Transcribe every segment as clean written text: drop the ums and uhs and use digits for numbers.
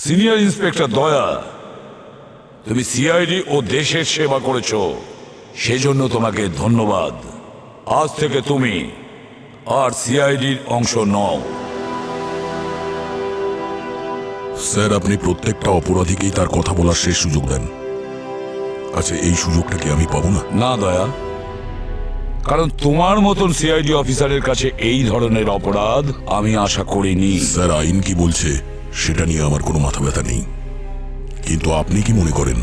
Senior inspector দয়া, তুমি CID ও দেশের সেবা করেছো, সেজন্য তোমাকে ধন্যবাদ। আজ থেকে তুমি আর সিআইডির অংশ নও। স্যার, আপনি প্রত্যেকটা অপরাধীকেই তার কথা বলার শেষ সুযোগ দেন। আচ্ছা, এই সুযোগটা কি আমি পাবো না? না দয়া, কারণ তোমার মতন সিআইডি অফিসারের কাছে এই ধরনের অপরাধ আমি আশা করিনি। স্যার, আইন কি বলছে সেটা নিয়ে আমার কোনো মাথা ব্যথা নেই, কিন্তু আপনি কি মনে করেন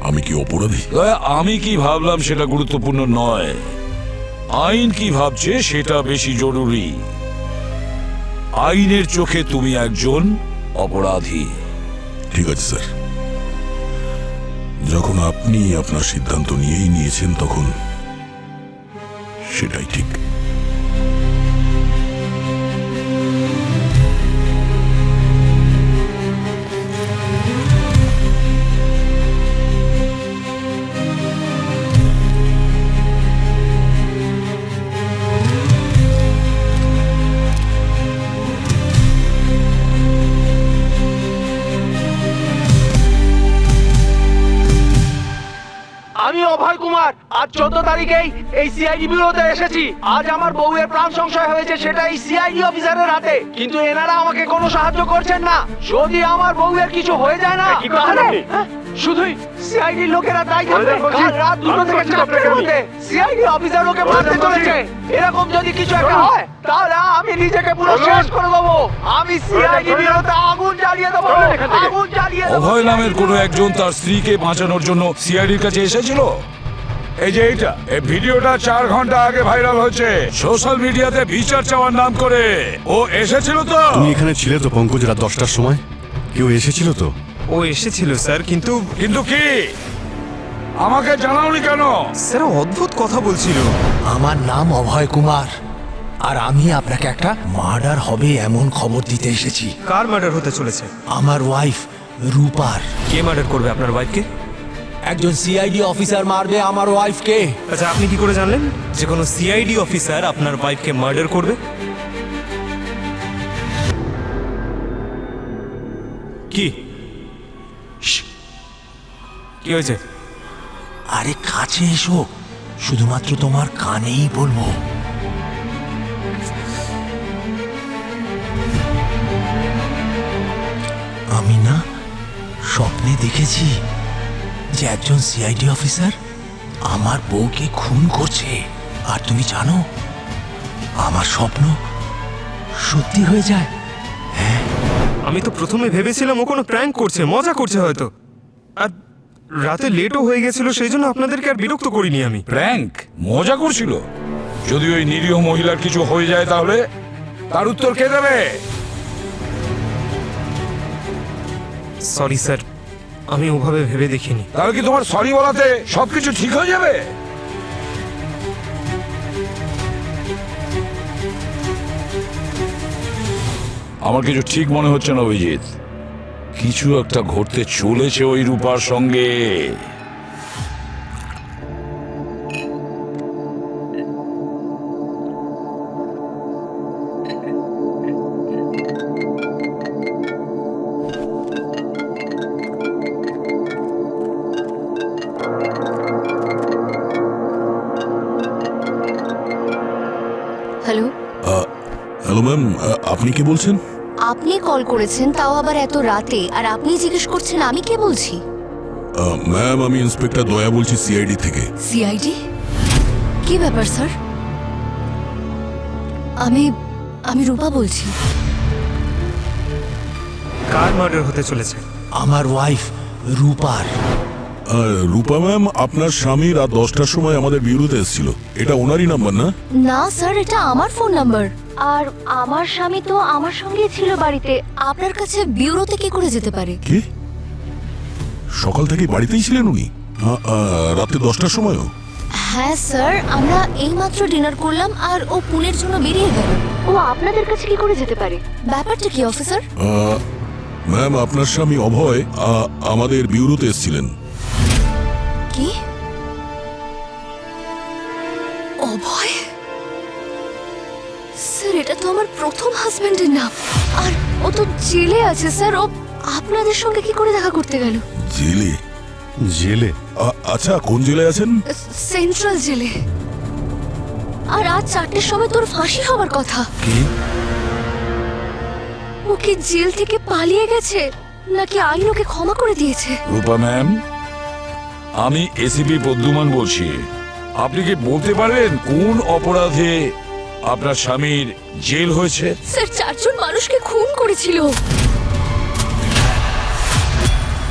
আমি কি অপরাধী? দয়া, আমি কি ভাবলাম সেটা গুরুত্বপূর্ণ নয়, আইন কি ভাবছে সেটা বেশি জরুরি। আইনের চোখে তুমি একজন অপরাধী। ঠিক আছে স্যার, যখন আপনি আপনার সিদ্ধান্ত নিয়েই নিয়েছেন তখন সেটাই ঠিক। আমি অভয় কুমার আজ 14 তারিখেই এই সিআইডি ব্যুরোতে এসেছি। আজ আমার বউয়ের প্রাণ সংশয় হয়েছে, সেটা এই সিআইডি অফিসারের হাতে, কিন্তু এনারা আমাকে কোনো সাহায্য করছেন না। যদি আমার বউয়ের কিছু হয়ে যায় না, তাহলে শুধুই সিআইডি লোকেরা দায়ী থাকবে। কাল রাত 2টো থেকে 4টের মধ্যে সিআইডি অফিসার ওকে মারতে চলেছে। এরকম যদি কিছু একটা হয় তাহলে আমি নিজেকে পুরো শেষ করে দেবো। আমি সিআইডি ব্যুরোতে আগুন জ্বালিয়ে দেবো, আগুন জ্বালিয়ে দেবো। অভয় নামের কোনো একজন তার স্ত্রীকে বাঁচানোর জন্য সিআইডির কাছে এসেছিল। এই যে এই ভিডিওটা 4 ঘন্টা আগে ভাইরাল হচ্ছে সোশ্যাল মিডিয়াতে বিচার চাওয়ার নাম করে। ও এসেছিল তো? তুমি এখানে ছিলে তো পঙ্কজ, রাত 10টার সময়? কেউ এসেছিল তো? ও এসেছিল স্যার, কিন্তু কিন্তু কি আমাকে জানাওনি কেন? স্যার অদ্ভুত কথা বলছিল। আমার নাম অভয় কুমার, আর আমি আপনাকে একটা মার্ডার হবে এমন খবর দিতে এসেছি। কার মার্ডার হতে চলেছে? আমার ওয়াইফ রূপার। কে মার্ডার করবে আপনার ওয়াইফকে? একজন সিআইডি অফিসার মারবে আমার ওয়াইফকে। আচ্ছা, আপনি কি করে জানলেন যে কোনো সিআইডি অফিসার আপনার ওয়াইফকে মার্ডার করবে? কি কি হয়েছে? আরে কাছে এসো, শুধুমাত্র তোমার কানেই বলবো। আমি না স্বপ্নে দেখেছি যে একজন সিআইডি অফিসার আমার বউকে খুন করছে। আর তুমি জানো, আমার স্বপ্ন সত্যি হয়ে যায়। আমি তো প্রথমে ভেবেছিলাম ও কোনো প্র্যাঙ্ক করছে, মজা করছে হয়তো। আর রাতে লেটও হয়ে গেছিল, সেই জন্য আপনাদেরকে আর বিরক্ত করিনি আমি। প্র্যাঙ্ক? মজা করছিল? যদি ওই নিরীহ মহিলার কিছু হয়ে যায় তাহলে তার উত্তর কে দেবে? সরি স্যার, আমি ওভাবে ভেবে দেখিনি। তাহলে কি তোমার সরি বলাতে সবকিছু ঠিক হয়ে যাবে? আমার কিছু ঠিক মনে হচ্ছে না অভিজিৎ, কিছু একটা ঘটতে চলেছে ওই রূপার সঙ্গে। হ্যালো, হ্যালো ম্যাম, আপনি কি বলছেন? আপনি কল করেছেন, তাও আবার এত রাতে, আর আপনি জিজ্ঞেস করছেন আমি কে বলছি। ম্যাম, আমি ইন্সপেক্টর দয়া বলছি সিআইডি থেকে। সিআইডি? কি ব্যাপার স্যার? আমি আমি রূপা বলছি। কার মার্ডার হতে চলেছে? আমার ওয়াইফ রূপার। রূপা ম্যাম, আপনার স্বামী রাত 10টার সময় আমাদের বিউরোতে এসেছিল। এটা ওনারই নাম্বার না? না স্যার, এটা আমার ফোন নাম্বার। আর আমার স্বামী তো আমার সঙ্গে ছিল বাড়িতে। আপনার কাছে বিউরোতে কি করে যেতে পারে? কি সকাল থেকে বাড়িতেই ছিলেন উনি? রাতে 10টার সময়ও? হ্যাঁ স্যার, আমরা এইমাত্র ডিনার করলাম আর ও পুনের জন্য বেরিয়ে গেল। ও আপনাদের কাছে কি করে যেতে পারে? ব্যাপারটা কি অফিসার? ম্যাম, আপনার স্বামী অভয় আমাদের বিউরোতে এসেছিলেন। কি? অভয়? স্যার, এটা তো আমার প্রথম হাজবেন্ডের নাম, আর ও তো জেলে আছে স্যার। ও আপনাদের সঙ্গে কি করে দেখা করতে গেল? জেলে? জেলে? আচ্ছা, কোন জেলে আছেন? সেন্ট্রাল জেলে। আর রাত 4টের সময় তোর ফাঁসি হওয়ার কথা। কি? ও কি জেল থেকে পালিয়ে গেছে নাকি আইন ওকে ক্ষমা করে দিয়েছে? রূপা ম্যাম, আমি এসিপি প্রদ্যুমান বলছি। আপনি কি বলতে পারেন কোন অপরাধে আপনার স্বামীর জেল হয়েছে? স্যার 4 জন মানুষকে খুন করেছিল,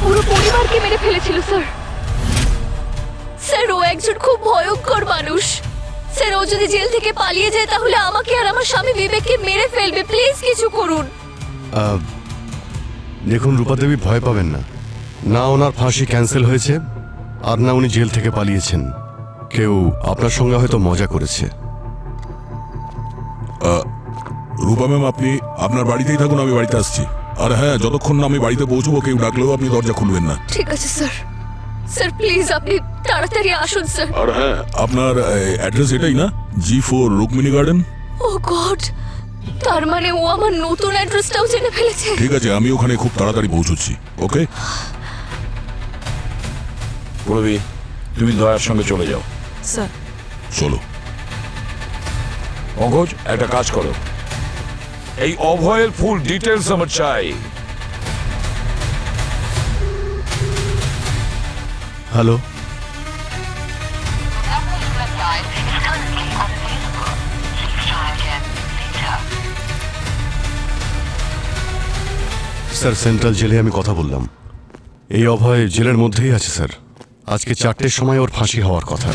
পুরো পরিবারকে মেরে ফেলেছিল স্যার। স্যার ও একজন খুব ভয়ঙ্কর মানুষ। স্যার ও যদি জেল থেকে পালিয়ে যায় তাহলে আমাকে আর আমার স্বামী বিবেককে মেরে ফেলবে। প্লিজ কিছু করুন। দেখুন রূপা দেবী, ভয় পাবেন না। না ওনার ফাঁসি ক্যান্সেল হয়েছে, আর না উনি জেল থেকে পালিয়েছেন। কেউ আপনার সঙ্গে হয়তো মজা করেছে। রূপা ম্যাম, আপনি আপনার বাড়িতেই থাকুন, আমি বাড়িতে আসছি। আর হ্যাঁ, যতক্ষণ না আমি বাড়িতে পৌঁছবো কেউ ডাকলেও আপনি দরজা খুলবেন না। ঠিক আছে স্যার। স্যার প্লিজ আপনি তাড়াতাড়ি আসুন স্যার। আর হ্যাঁ, আপনার অ্যাড্রেস এটাই না? G4 Rukmini garden? ও গড, তার মানে ও আমার নতুন অ্যাড্রেসটাও জেনে ফেলেছে। ঠিক আছে, আমি ওখানে খুব তাড়াতাড়ি পৌঁছচ্ছি। ওকে? প্রবীর, তুমি দয়ার সঙ্গে চলে যাও। স্যার। চলো। পঙ্কজ, একটা কাজ করো, এই অভয়ের ফুল ডিটেলস আমার চাই। হ্যালো, স্যার সেন্ট্রাল জেলে আমি কথা বললাম। এই অভয় জেলের মধ্যেই আছে স্যার। আজকে 4টের সময় ওর ফাঁসি হওয়ার কথা,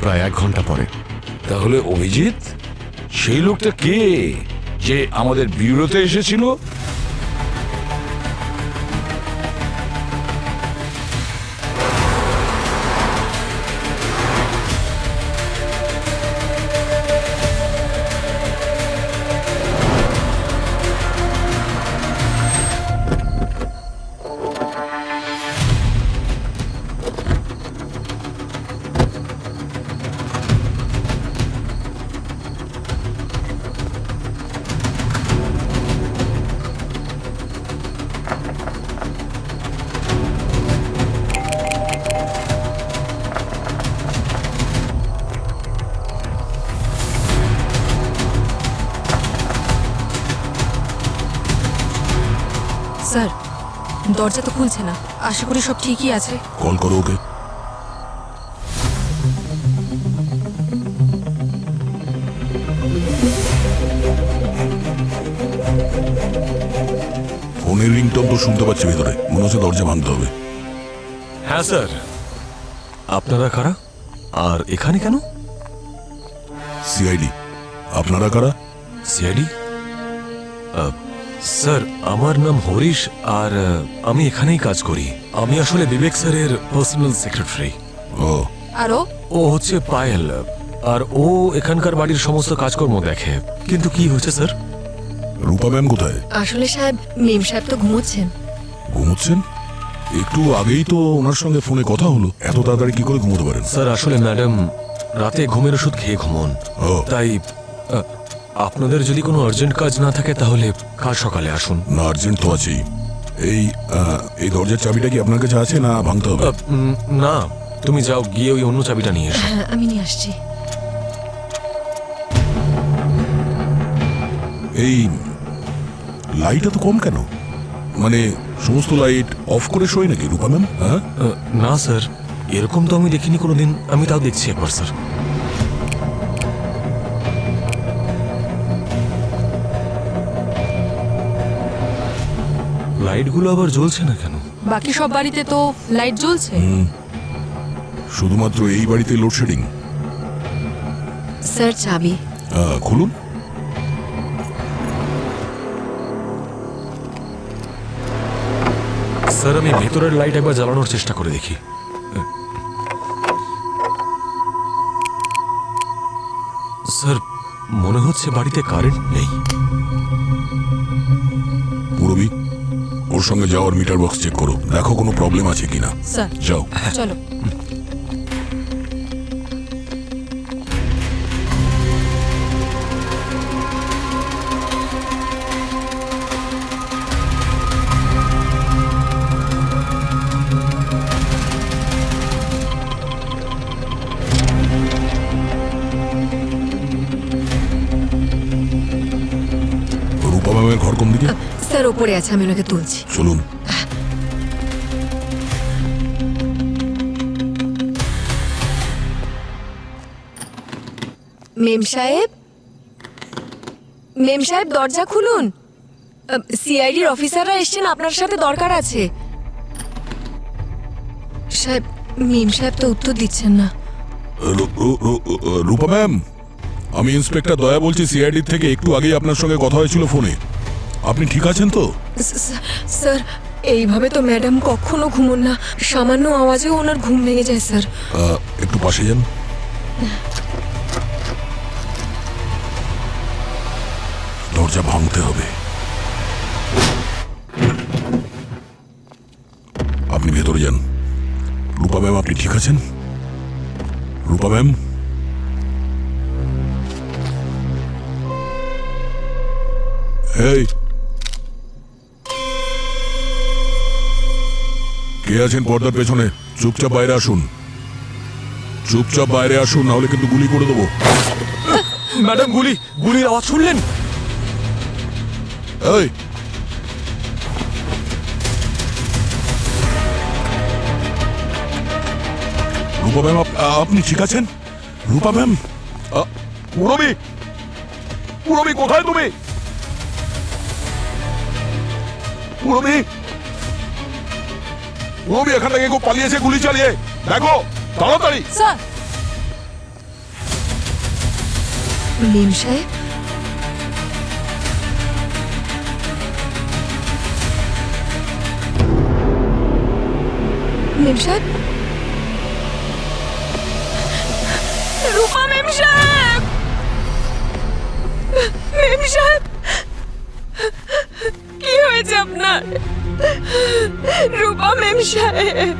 প্রায় 1 ঘন্টা পরে। তাহলে অভিজিৎ সেই লোকটা কে যে আমাদের ব্যুরোতে এসেছিল? স্যার দরজা তো খুলছে না, আশা করি সব ঠিকই আছে। কল করো ওকে। ফোনের রিংটোন তো শুনতে পাচ্ছি ভেতরে, মনে হচ্ছে দরজা ভাঙতে হবে। হ্যাঁ স্যার। আপনারা কারা আর এখানে কেন? সিআইডি। আপনারা কারা? সিআইডি? স্যার আমার নাম হরিশ, আর আমি এখানেই কাজ করি। আমি আসলে বিবেক স্যারের পার্সোনাল সেক্রেটারি। ও, আরও ও হচ্ছে পায়েল, আর ও এখানকার বাড়ির সমস্ত কাজকর্ম দেখে। কিন্তু কি হয়েছে স্যার? রূপা ম্যাম কোথায়? আসলে সাহেব, মেম সাহেব তো ঘুমোচ্ছেন। ঘুমোচ্ছেন? একটু আগেই তো ওনার সঙ্গে ফোনে কথা হলো, এত তাড়াতাড়ি কি করে ঘুমোতে পারেন? স্যার আসলে ম্যাডাম রাতে ঘুমের ওষুধ খেয়ে ঘুমন, ও। তাই আপনাদের যদি কোনো আর্জেন্ট কাজ না থাকে তাহলে কাল সকালে আসুন। না, আর্জেন্ট তো আছেই। এই দরজার চাবিটা কি আপনার কাছে আছে না ভাঙতে হবে? না, তুমি যাও গিয়ে ওই অন্য চাবিটা নিয়ে এসো। হ্যাঁ আমি নিয়ে আসছি। এই লাইট এত কম কেন? মানে সমস্ত লাইট অফ করে শোয় নাকি রূপা ম্যাম? হ্যাঁ, না স্যার, এরকম তো আমি দেখিনি কোনোদিন। আমি তাও দেখছি একবার স্যার। লাইটগুলো আবার জ্বলছে না কেন? বাকি সব বাড়িতে তো লাইট জ্বলছে। শুধুমাত্র এই বাড়িতে লোডশেডিং? স্যার চাবি। খুলুন। স্যার আমি ভেতরের লাইট একবার জ্বালানোর চেষ্টা করে দেখি। স্যার মনে হচ্ছে বাড়িতে কারেন্ট নেই। পুরবি, ওর সঙ্গে যাওয়ার মিটার বক্স চেক করো, দেখো কোনো প্রবলেম আছে কিনা। স্যার যাও। চলো। স্যার ওপরে আছে, আমি ওনাকে তুলছি। চলুন। মেম সাহেব, মেম সাহেব দরজা খুলুন। সিআইডির অফিসাররা এসছেন, আপনার সাথে দরকার আছে। সাহেব, মেম সাহেব তো উত্তর দিচ্ছেন না। রূপা ম্যাম, আমি ইন্সপেক্টর দয়া বলছি সিআইডি থেকে। একটু আগেই আপনার সঙ্গে কথা হয়েছিল ফোনে। আপনি ঠিক আছেন তো? স্যার, এইভাবে তো ম্যাডাম কখনো ঘুমোন না, সামান্য আওয়াজেও ওনার ঘুম ভেঙে যায় স্যার। একটু পাশে যান। দরজা ভাঙতে হবে। আপনি ভেতরে যান। রূপা ম্যাম, আপনি ঠিক আছেন? রূপা ম্যাম, এই কে আছেন পর্দার পেছনে? চুপচাপ বাইরে আসুন। চুপচাপ বাইরে আসুন, নাহলে কিন্তু গুলি করে দেবো। ম্যাডাম, গুলির আওয়াজ শুনলেন? এই, রূপা ম্যাম, আপনি ঠিক আছেন? রূপা ম্যাম, পুরবি, পুরবি কোথায় তুমি? পুরবি, পুরবি এখান থেকে কেউ পালিয়েছে গুলি চালিয়ে। দেখো তাড়াতাড়ি। স্যার, মেম সাহেব, মেম সাহেব, রূপা মেম সাহেব, মেম সাহেব, কি হয়েছে আপনার? রূপা মেম সাহেব,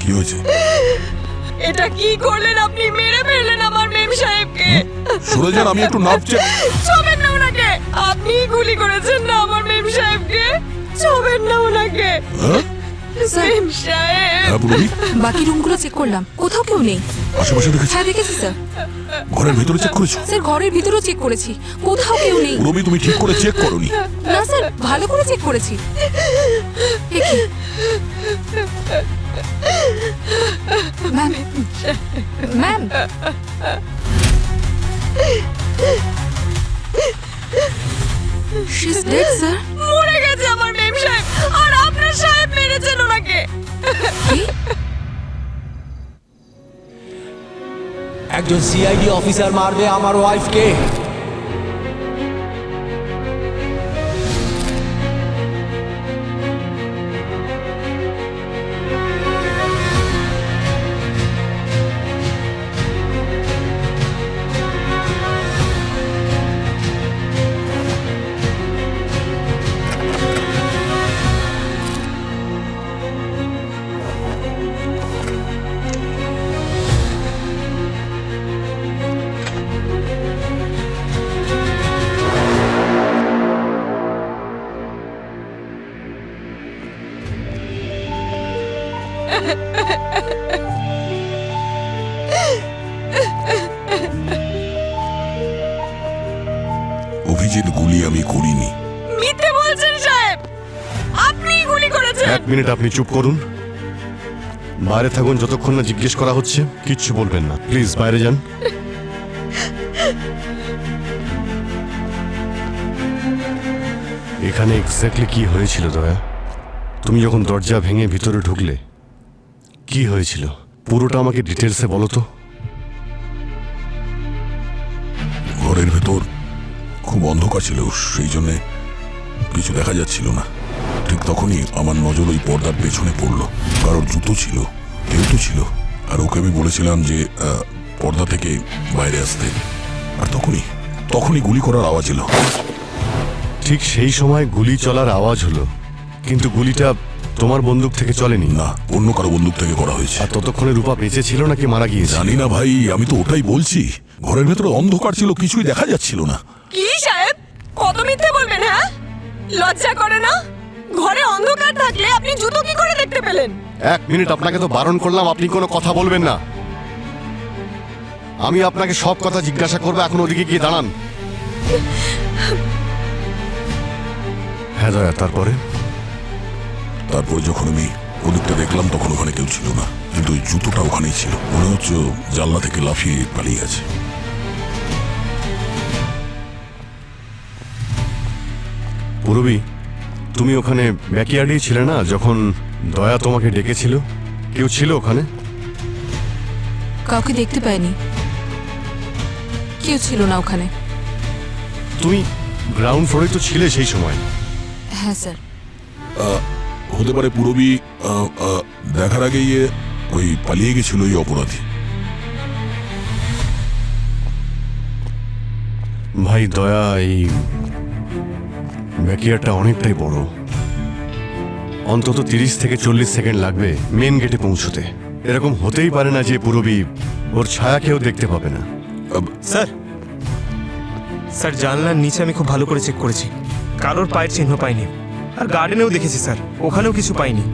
কি হয়েছে? এটা কি করলেন আপনি? মেরে ফেললেন আমার মেম সাহেবকে। সরে যান, আমি একটু নাচছে। ছবেন না ওনাকে, আপনি গুলি করেছেন না আমার মেম সাহেবকে। ছবেন না ওনাকে মেম সাহেব। পুরবি, বাকি রুমগুলো চেক করলাম, কোথাও কেউ নেই। আশেপাশে দেখেছি। হ্যাঁ দেখেছি স্যার। ঘরের ভিতরে চেক করেছো? স্যার ঘরের ভিতরেও চেক করেছি, কোথাও কেউ নেই। পুরবি, তুমি ঠিক করে চেক করোনি। না স্যার, ভালো করে চেক করেছি। এ কি? Ma'am, ma'am, she is dead sir. মরে গেছে আমার মেম সাহেব, আর আপনার সাহেব মেরেছেন ওনাকে। কি? একজন সিআইডি অফিসার মারবে আমার ওয়াইফকে? অভিজিৎ, গুলি আমি করিনি। মিথ্যে বলছেন সাহেব, আপনি গুলি করেছেন। এক মিনিট, আপনি চুপ করুন। বাইরে থাকুন যতক্ষণ না জিজ্ঞেস করা হচ্ছে। কিচ্ছু বলবেন না, প্লিজ বাইরে যান। এখানে এক্স্যাক্টলি কি হয়েছিল দয়া? তুমি যখন দরজা ভেঙে ভিতরে ঢুকলে কি হয়েছিল পুরোটা আমাকে ডিটেলসে বলো তো। ঘরের ভেতর খুব অন্ধকার ছিল, সেই জন্য কিছু দেখা যাচ্ছিল না। ঠিক তখনই আমার নজর ওই পর্দার পেছনে পড়লো। কারোর জুতো ছিল, কেউটো ছিল, আর ওকে আমি বলেছিলাম যে পর্দা থেকে বাইরে আসতে। আর তখনই গুলি করার আওয়াজ এলো। ঠিক সেই সময় গুলি চলার আওয়াজ হলো, কিন্তু গুলিটা তোমার বন্দুক থেকে চলেনি। না, অন্য কারো বন্দুক থেকে করা হয়েছে। আর ততক্ষণে রূপা বেঁচে ছিল নাকি মারা গিয়েছে? জানি না ভাই, আমি তো ওটাই বলছি। ঘরের ভেতরে অন্ধকার ছিল, কিছুই দেখা যাচ্ছিল না। কি সাহেব, কত মিথ্যে বলবেন? হ্যাঁ, লজ্জা করে না? ঘরে অন্ধকার থাকলে আপনি জুতো কি করে দেখতে পেলেন? এক মিনিট, আপনাকে তো বারণ করলাম আপনি কোনো কথা বলবেন না। আমি আপনাকে সব কথা জিজ্ঞাসা করবো, এখন ওদিকে গিয়ে দাঁড়ান। হ্যাঁ দয়া, তারপরে? তারপরে যখন আমি ওদিকটা দেখলাম তখন ওখানে কেউ ছিল না, কিন্তু ওই জুতোটা ওখানেই ছিল। মনে হচ্ছে ও জানলা থেকে লাফিয়ে পালিয়ে গেছে। পুরবী, তুমি ওখানে ব্যাকইয়ার্ডেই ছিলে না যখন দয়া তোমাকে ডেকেছিল? কেউ ছিল ওখানে? কাউকে দেখতে পাইনি, কেউ ছিল না ওখানে। তুমি গ্রাউন্ড ফ্লোরে তো ছিলে সেই সময়। হ্যাঁ স্যার। হতে পারে পুরবী দেখার আগেই ওই পালিয়ে গেছিল ওই অপরাধী। ভাই দয়া, এই ব্যাকইয়ার্ডটা অনেকটাই বড়। অন্তত 30 থেকে 40 সেকেন্ড লাগবে মেন গেটে পৌঁছতে। এরকম হতেই পারে না যে পুরবী ওর ছায়া কেউ দেখতে পাবে না। স্যার, স্যার জানলার নিচে আমি খুব ভালো করে চেক করেছি, কারোর পায়ের চিহ্ন পাইনি। আর গার্ডেনেও দেখেছি স্যার, ওখানেও কিছু পাইনি।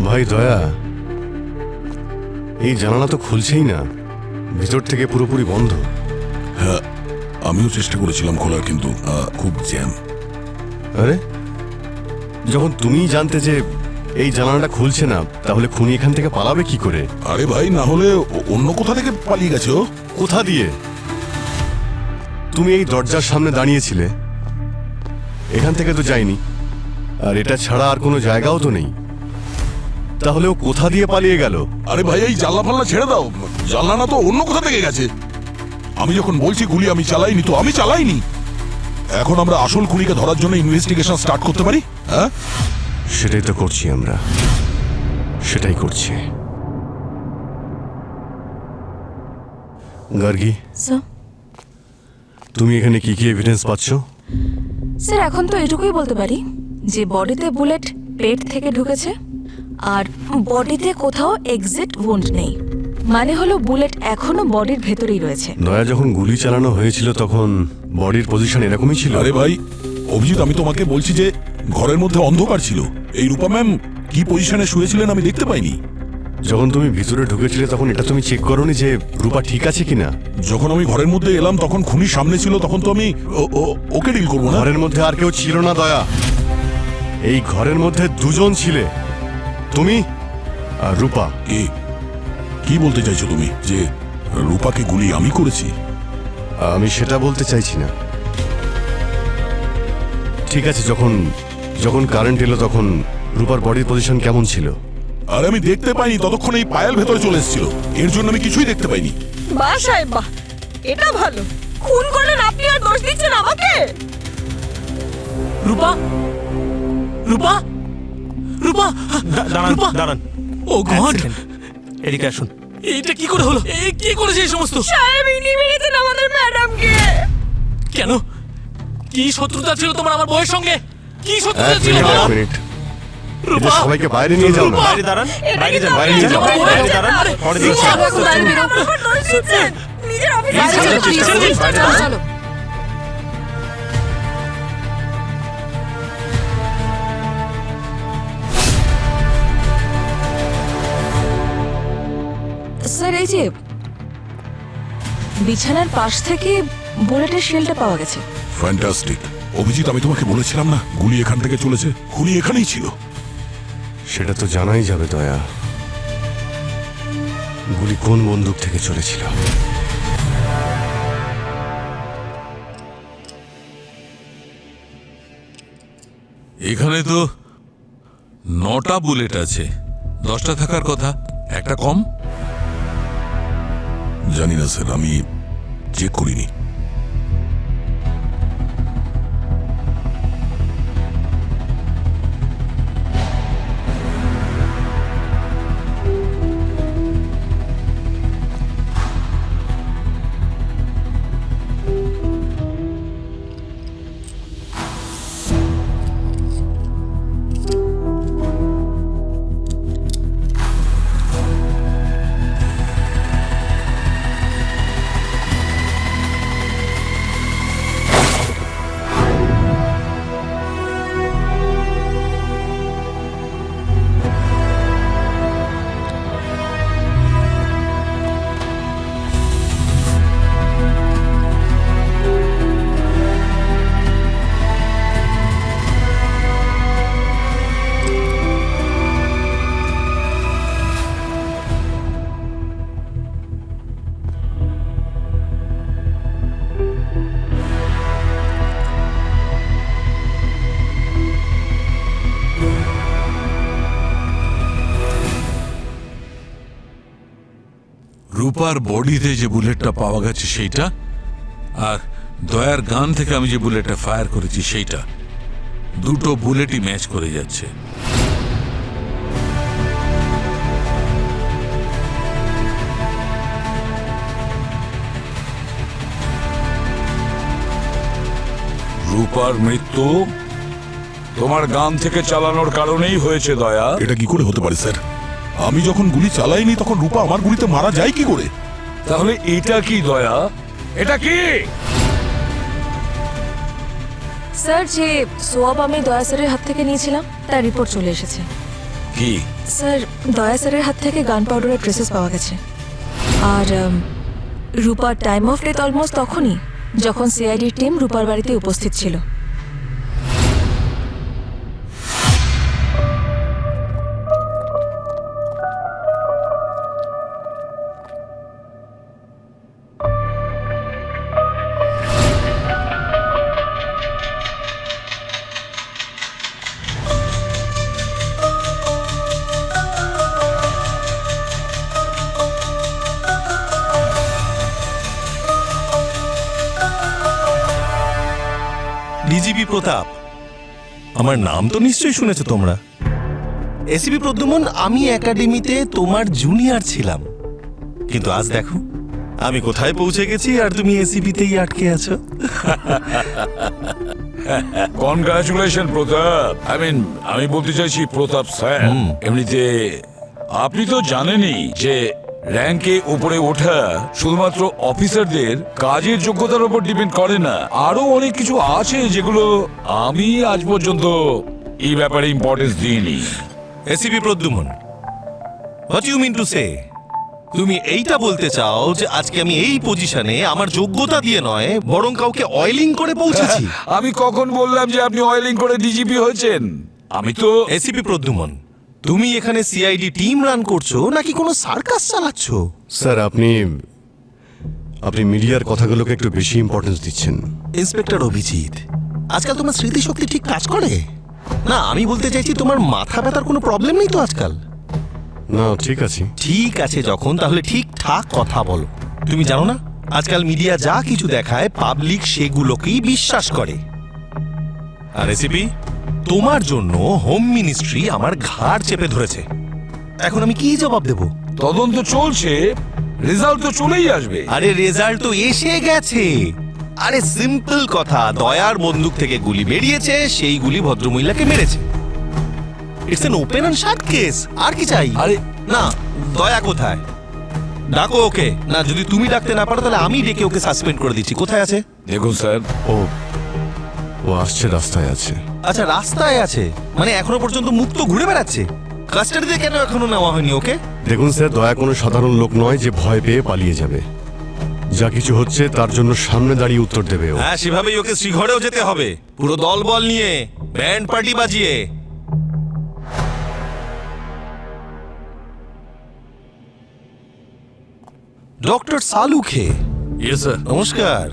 ভাই দয়া, এই জানালা তো খুলছেই না, ভিতর থেকে পুরোপুরি বন্ধ। হ্যাঁ, আমিও চেষ্টা করেছিলাম খোলার, কিন্তু খুব জ্যাম। আরে, যখন তুমিই জানতে যে এই জানালাটা খুলছে না, তাহলে খুনি এখান থেকে পালাবে কি করে? আরে ভাই, না হলে অন্য কোথা থেকে পালিয়ে গেছে ও। কোথা দিয়ে? তুমি এই দরজার সামনে দাঁড়িয়েছিলে, এখান থেকে তো যায়নি। আর এটা ছাড়া আর কোনো জায়গাও তো নেই, তাহলে ও কোথা দিয়ে পালিয়ে গেল? আরে ভাই, এই জানলা ফাল্লা ছেড়ে দাও, জানলা না তো অন্য কোথা থেকে গেছে। আমি যখন বলছি গুলি আমি চালাইনি, তো আমি চালাইনি। এখন আমরা আসল খুনিকে ধরার জন্য ইনভেস্টিগেশন স্টার্ট করতে পারি। হ্যাঁ, সেটাই তো করছি আমরা, সেটাই করছি। গার্গী, স্যার, তুমি এখানে কি কি এভিডেন্স পাচ্ছ? স্যার এখন তো এটুকুই বলতে পারি যে বডিতে বুলেট পেট থেকে ঢুকেছে, আর বডিতে কোথাও এক্সিট উন্ড নেই। মানে হলো বুলেট এখনো বডির ভেতরেই রয়েছে। দয়া, যখন গুলি চালানো হয়েছিল তখন বডির পজিশন এরকমই ছিল? আরে ভাই অভিজিৎ, আমি তোমাকে বলছি যে ঘরের মধ্যে অন্ধকার ছিল। এই রূপা ম্যাম কি পজিশনে শুয়েছিলেন আমি দেখতে পাইনি। যখন তুমি ভিতরে ঢুকেছিলে তখন এটা তুমি চেক করোনি যে রূপা ঠিক আছে কিনা? যখন আমি ঘরের মধ্যে এলাম তখন খুনি সামনে ছিল, তখন তো আমি ওকে ডিল করবো না। ঘরের মধ্যে আর কেউ ছিল না দয়া, এই ঘরের মধ্যে দুজন ছিলে, তুমি আর রূপা। কি বলতে চাইছো তুমি, যে রূপাকে গুলি আমি করেছি? আমি সেটা বলতে চাইছি না। ঠিক আছে, যখন যখন কারেন্ট এলো তখন রূপার বডির পজিশন কেমন ছিল? আর আমি দেখতে পাইনি, ততক্ষণ এই পায়েল ভেতরে চলে এসেছিল, এর জন্য আমি কিছুই দেখতে পাইনি। বাহ সাহেব বাহ, এটা ভালো। খুন করলেন আপনি আর দোষ দিচ্ছেন আমাকে? রূপা, রূপা, রূপা, দাঁড়ান রূপা! দাঁড়ান, ও গড, এদিকে আসুন। এইটা কি করে হলো? এই কি করেছে এই সমস্ত? সাহেব ইনি মেরেছেন আমাদের ম্যাডামকে। কেন? কি শত্রুতা ছিল তোমার আমার বউয়ের সঙ্গে? কি শত্রুতা এক ছিল? মিনিট, এক মিনিট, রূপা, এদের সবাইকে বাইরে নিয়ে যাও না। বাইরে দাঁড়ান, এটা বাইরে কি যান, বাইরে আপনি নিয়ে যান, আমাকে বাইরে বলছেন দাঁড়ান, না? পরে প্লিজ, দেখছি। আমাকে বাইরে বেরো। আপনার উপর দোষ দিচ্ছেন। নিজের অফিসে বাইরে চলো, যান, please, চেষ্টা করুন, please, বাইরে চলো, যান। চলো। স্যার, এই যে বিছানার পাশ থেকে বুলেটের শেলটা পাওয়া গেছে। ফ্যান্টাস্টিক। অভিজিৎ, আমি তোমাকে বলেছিলাম না গুলি এখান থেকে চলেছে? খুনি এখানেই ছিল। সেটা তো জানাই যাবে দয়া, গুলি কোন বন্দুক থেকে চলেছিল। এখানে তো 9টা বুলেট আছে, 10টা থাকার কথা, একটা কম। জানি না স্যার, আমি চেক করিনি। রূপার বডিতে যে বুলেটটা পাওয়া গেছে সেইটা, আর দয়ার গান থেকে আমি যে বুলেটটা ফায়ার করেছি সেইটা, দুটো বুলেটই ম্যাচ করে যাচ্ছে। রূপার মৃত্যু তোমার গান থেকে চালানোর কারণেই হয়েছে দয়া। এটা কি করে হতে পারে স্যার? আমি যখন গুলি চালাইনি তখন রূপা আমার গুলিতে মারা যায় কি করে? তাহলে এটা কি দয়া? এটা কি? স্যার, যে সোয়াব আমি দয়া স্যারের হাত থেকে নিয়েছিলাম তার রিপোর্ট চলে এসেছে। কি? স্যার, দয়া স্যারের হাত থেকে গান পাউডারের ট্রেসেস পাওয়া গেছে। আর রূপার টাইম অফ ডেথ অলমোস্ট তখনই যখন সিআইডির টিম রূপার বাড়িতে উপস্থিত ছিল। ডিজিপি প্রতাপ, আমার নাম তো নিশ্চয়ই শুনেছো তোমরা। এসিপি প্রদ্যুমন, আমি একাডেমিতে তোমার জুনিয়র ছিলাম, কিন্তু আজ দেখো আমি কোথায় পৌঁছে গেছি আর তুমি এসিপিতেই আটকে আছো। কনগ্রাচুলেশন প্রতাপ। আমি বলতে চাইছি প্রতাপ স্যার, এমনিতে আপনি তো জানেনই যে র্যাঙ্কে উপরে ওঠা শুধুমাত্র অফিসারদের কাজের যোগ্যতার উপর ডিপেন্ড করে না, আরো অনেক কিছু আছে যেগুলো আমি আজ পর্যন্ত এই ব্যাপারে ইম্পর্টেন্স দিইনি। ACP Pradyuman, what you mean to say? তুমি এইটা বলতে চাও যে আজকে আমি এই পজিশনে আমার যোগ্যতা দিয়ে নয় বরং কাউকে অয়েলিং করে পৌঁছেছি? আমি কখন বললাম যে আপনি অয়েলিং করে ডিজিপি হয়েছেন? আমি তো এসিপি প্রদ্যুমন, তুমি এখানে সিআইডি টিম রান করছো নাকি কোনো সার্কাস চালাচ্ছ? স্যার, আপনি মিডিয়ার কথাগুলোকে একটু বেশি ইম্পর্টেন্স দিচ্ছেন। ইন্সপেক্টর অভিজিৎ, আজকাল তোমার স্মৃতিশক্তি ঠিক কাজ করে না? আমি বলতে চাইছি তোমার মাথা ব্যথার কোনো প্রবলেম নেই তো আজকাল? না, ঠিক আছে। ঠিক আছে যখন, তাহলে ঠিকঠাক কথা বলো। তুমি জানো না আজকাল মিডিয়া যা কিছু দেখায় পাবলিক সেগুলোকেই বিশ্বাস করে। আর এসিপি, তোমার জন্য হোম মিনিস্ট্রি আমার ঘাড় চেপে ধরেছে। এখন আমি কি জবাব দেব? তদন্ত চলছে, রেজাল্ট তো চলেই আসবে। আরে রেজাল্ট তো এসে গেছে। আরে সিম্পল কথা, দয়ার বন্দুক থেকে গুলি বেরিয়েছে, সেই গুলি ভদ্রমহিলাকে মেরেছে। It's an open and shut case. আর কি চাই? আরে না, দয়া কোথায়? ডাকো ওকে। না, যদি তুমি ডাকতে না পারো তাহলে আমি ডেকে ওকে সাসপেন্ড করে দিচ্ছি। কোথায় আছে? দেখুন স্যার, ও আসছে, রাস্তায় আছে। আচ্ছা, রাস্তায় আছে মানে এখনো পর্যন্ত মুক্ত ঘুরে বেড়াচ্ছে? কাস্টাডিতে কেন এখনো নেওয়া হয়নি ওকে? দেখুন স্যার, দয়া কোনো সাধারণ লোক নয় যে ভয় পেয়ে পালিয়ে যাবে। যা কিছু হচ্ছে তার জন্য সামনে দাঁড়িয়ে উত্তর দেবে ও। হ্যাঁ, সেভাবেই ওকে শ্রীঘরেও যেতে হবে, পুরো দল বল নিয়ে, ব্যান্ড পার্টি বাজিয়ে। Doctor Salunkhe, yes sir. নমস্কার।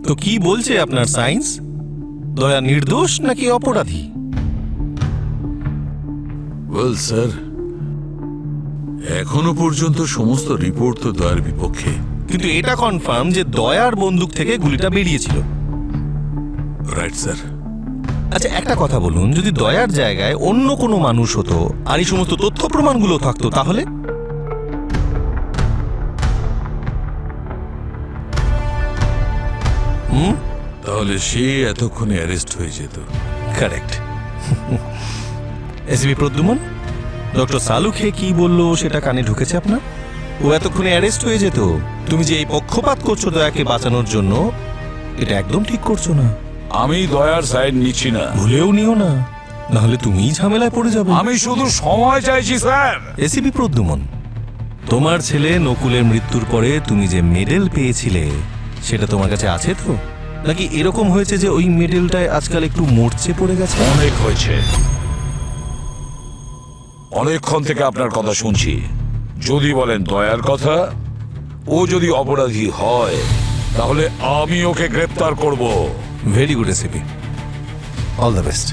তো কি বলছে আপনার সায়েন্স? দয়া নির্দোষ নাকি অপরাধী? ওয়েল স্যার, এখনো পর্যন্ত সমস্ত রিপোর্ট তো দয়ার বিপক্ষে। কিন্তু এটা কনফার্ম যে দয়ার বন্দুক থেকে গুলিটা বেরিয়েছিল। Right sir. আচ্ছা, একটা কথা বলুন, যদি দয়ার জায়গায় অন্য কোনো মানুষ হতো আর এই সমস্ত তথ্য প্রমাণগুলো থাকতো তাহলে? তাহলে সে এতক্ষণে অ্যারেস্ট হয়ে যেত। Correct. SB Pradyuman, doctor Salunkhe কি বললো সেটা কানে ঢুকেছে আপনার? ও এতক্ষণে অ্যারেস্ট হয়ে যেত। তুমি যে এই পক্ষপাত করছো দয়াকে বাঁচানোর জন্য, এটা একদম ঠিক করছো না। আমি দয়ার সাইড নিচ্ছি না। ভুলেও নিও না, নাহলে তুমিই ঝামেলায় পড়ে যাবে। আমি শুধু সময় চাইছি স্যার। এসিপি প্রদ্যুমন, তোমার ছেলে নকুলের মৃত্যুর পরে তুমি যে মেডেল পেয়েছিলে সেটা তোমার কাছে আছে তো? নাকি এরকম হয়েছে যে ওই মেডেলটায় আজকাল একটু মরচে পড়ে গেছে? অনেক হয়েছে, অনেকক্ষণ থেকে আপনার কথা শুনছি। যদি বলেন দয়ার কথা, ও যদি অপরাধী হয় তাহলে আমি ওকে গ্রেপ্তার করব। Very good ACP, all the best.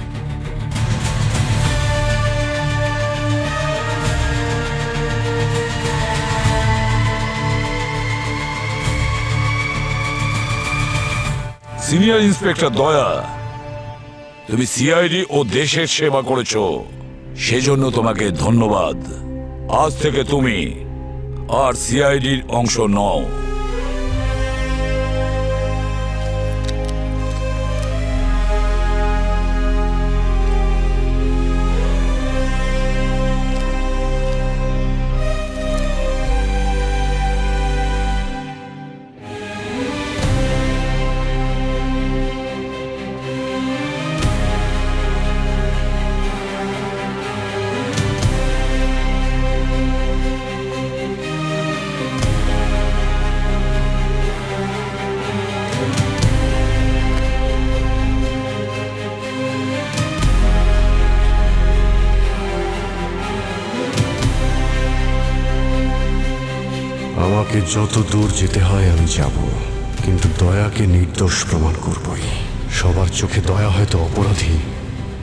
Senior inspector দয়া, তুমি সিআইডি ও দেশের সেবা করেছো, সেজন্য তোমাকে ধন্যবাদ। আজ থেকে তুমি আর সিআইডির অংশ নও। আমাকে যত দূর যেতে হয় আমি যাব, কিন্তু দয়াকে নির্দোষ প্রমাণ করবই। সবার চোখে দয়া হয়তো অপরাধী,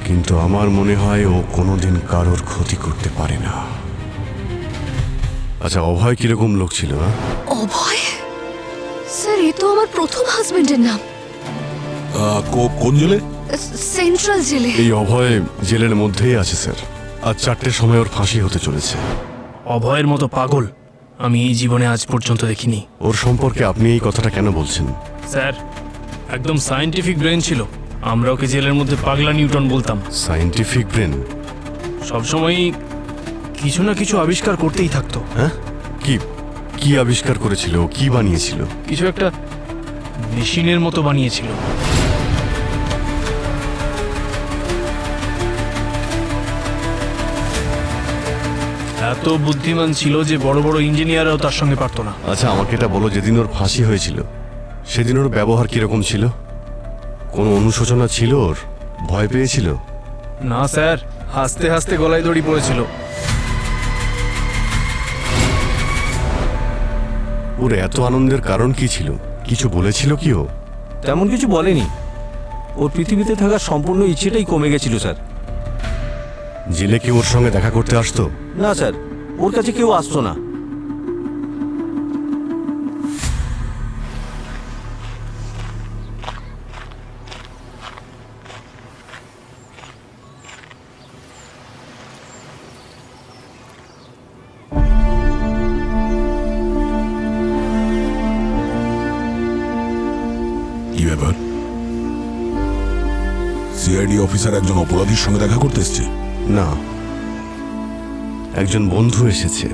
কিন্তু আমার মনে হয় ও কোনোদিন কারোর ক্ষতি করতে পারে না। আচ্ছা, অভয় কিরকম লোক ছিল? অভয় স্যার, এ তো আমার প্রথম হাজবেন্ডের নাম। কোন জেলে? সেন্ট্রাল জেলে। এই অভয় জেলের মধ্যেই আছে স্যার। আজ 4টের সময় ওর ফাঁসি হতে চলেছে। অভয়ের মতো পাগল আমি এই জীবনে আজ পর্যন্ত দেখিনি। ওর সম্পর্কে আপনি এই কথাটা কেন বলছেন? স্যার, একদম সায়েন্টিফিক ব্রেন ছিল। আমরা ওকে জেলের মধ্যে পাগলা নিউটন বলতাম। Scientific brain? সবসময়ই কিছু না কিছু আবিষ্কার করতেই থাকতো। হ্যাঁ, কি কি আবিষ্কার করেছিল? ও কি বানিয়েছিল? কিছু একটা মেশিনের মতো বানিয়েছিল। এত বুদ্ধিমান ছিল যে বড় বড় ইঞ্জিনিয়াররাও তার সঙ্গে পারতো না। আচ্ছা, আমাকে এটা বলো, যেদিন ওর ফাঁসি হয়েছিল সেদিন ওর ব্যবহার কিরকম ছিল? কোনো অনুশোচনা ছিল ওর? ভয় পেয়েছিল? না স্যার, হাসতে হাসতে গলায় দড়ি পড়েছিল। ওর এত আনন্দের কারণ কি ছিল? কিছু বলেছিল কি ও? তেমন কিছু বলেনি। ওর পৃথিবীতে থাকার সম্পূর্ণ ইচ্ছেটাই কমে গেছিল স্যার। জেলে কি ওর সঙ্গে দেখা করতে আসতো? না স্যার, ওর কাছে কেউ আসতো না। কি ব্যাপার? সিআইডি অফিসার একজন অপরাধীর সঙ্গে দেখা করতে এসছে? না, একজন বন্ধু এসেছে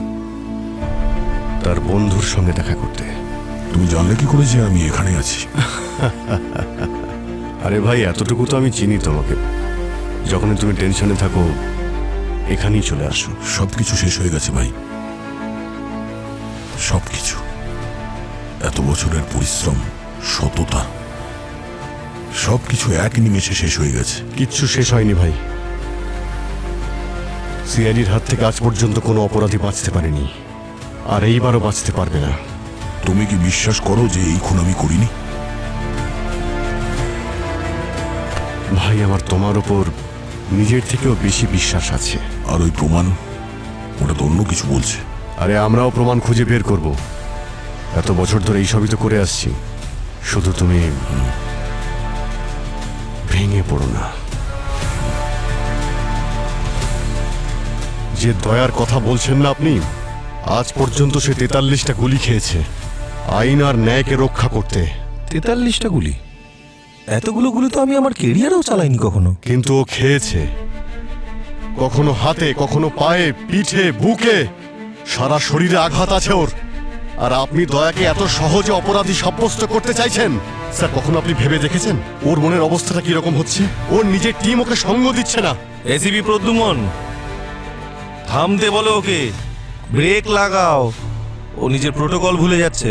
তার বন্ধুর সঙ্গে দেখা করতে। তুমি জানলে কি করে যে আমি এখানে আছি? আরে ভাই, এতটুকু তো আমি চিনি তোমাকে। যখনই তুমি টেনশনে থাকো এখানেই চলে আসো। সবকিছু শেষ হয়ে গেছে ভাই, সবকিছু। এত বছরের পরিশ্রম, সততা, সবকিছু এক নিমেষে শেষ হয়ে গেছে। কিচ্ছু শেষ হয়নি ভাই। সিআইডির হাত থেকে আজ পর্যন্ত কোনো অপরাধী বাঁচতে পারেনি, আর এইবারও বাঁচতে পারবে না। তুমি কি বিশ্বাস করো যে এই খুন আমি করিনি? ভাই, আমার তোমার ওপর নিজের থেকেও বেশি বিশ্বাস আছে। আর ওই প্রমাণ, ওটা তো অন্য কিছু বলছে। আরে আমরাও প্রমাণ খুঁজে বের করব। এত বছর ধরে এইসবই তো করে আসছি। শুধু তুমি ভেঙে পড়ো না। যে দয়ার কথা বলছেন না আপনি, আজ পর্যন্ত সে 43টা গুলি খেয়েছে আইন আর ন্যায়কে রক্ষা করতে। 43টা গুলি? এতগুলো গুলি তো আমি আমার কেরিয়ারেও চালাইনি কখনো। কিন্তু ও খেয়েছে, কখনো হাতে, কখনো পায়ে, পিঠে, বুকে, সারা শরীরে আঘাত আছে ওর। আর আপনি দয়াকে এত সহজে অপরাধী সাব্যস্ত করতে চাইছেন? স্যার, কখনো আপনি ভেবে দেখেছেন ওর মনের অবস্থাটা কি রকম হচ্ছে? ওর নিজের টিম ওকে সঙ্গ দিচ্ছে না। এসিপি প্রদ্যুমন, থামতে বলো ওকে, ব্রেক লাগাও। ও নিজের প্রোটোকল ভুলে যাচ্ছে।